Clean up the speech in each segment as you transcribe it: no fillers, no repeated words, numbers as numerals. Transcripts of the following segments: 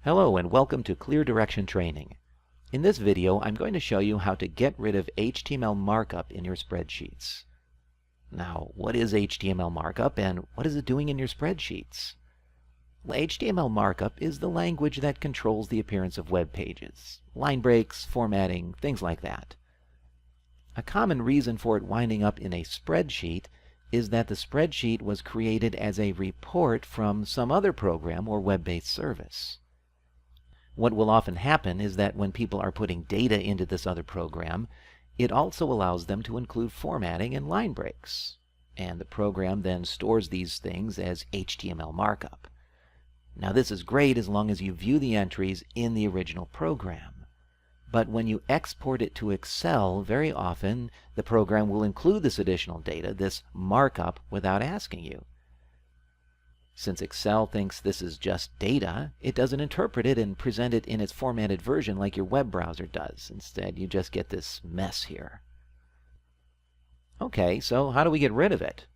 Hello and welcome to Clear Direction Training. In this video, I'm going to show you how to get rid of HTML markup in your spreadsheets. Now, what is HTML markup and what is it doing in your spreadsheets? Well, HTML markup is the language that controls the appearance of web pages, line breaks, formatting, things like that. A common reason for it winding up in a spreadsheet is that the spreadsheet was created as a report from some other program or web-based service. What will often happen is that when people are putting data into this other program, it also allows them to include formatting and line breaks. And the program then stores these things as HTML markup. Now this is great as long as you view the entries in the original program. But when you export it to Excel, very often the program will include this additional data, this markup, without asking you. Since Excel thinks this is just data, it doesn't interpret it and present it in its formatted version like your web browser does. Instead, you just get this mess here. Okay, so how do we get rid of it?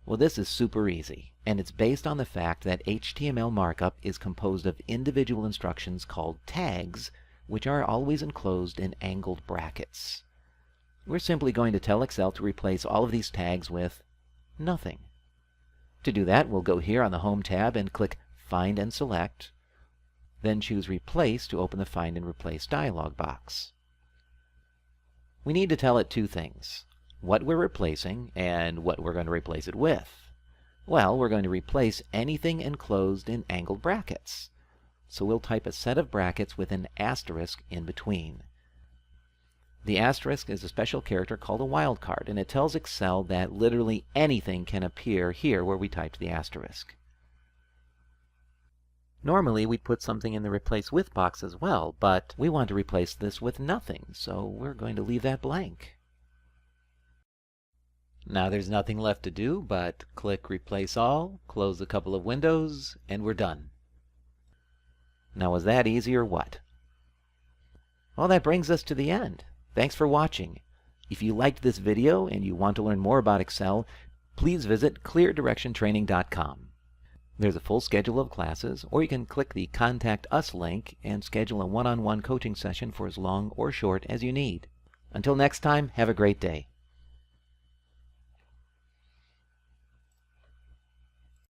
Well, this is super easy, and it's based on the fact that HTML markup is composed of individual instructions called tags, which are always enclosed in angled brackets. We're simply going to tell Excel to replace all of these tags with nothing. To do that, we'll go here on the Home tab and click Find and Select, then choose Replace to open the Find and Replace dialog box. We need to tell it two things: what we're replacing and what we're going to replace it with. Well, we're going to replace anything enclosed in angled brackets. So we'll type a set of brackets with an asterisk in between. The asterisk is a special character called a wildcard, and it tells Excel that literally anything can appear here where we typed the asterisk. Normally we'd put something in the Replace With box as well, but we want to replace this with nothing, so we're going to leave that blank. Now there's nothing left to do but click Replace All, close a couple of windows, and we're done. Now was that easy or what? Well, that brings us to the end. Thanks for watching. If you liked this video and you want to learn more about Excel, please visit cleardirectiontraining.com. There's a full schedule of classes, or you can click the Contact Us link and schedule a one-on-one coaching session for as long or short as you need. Until next time, have a great day.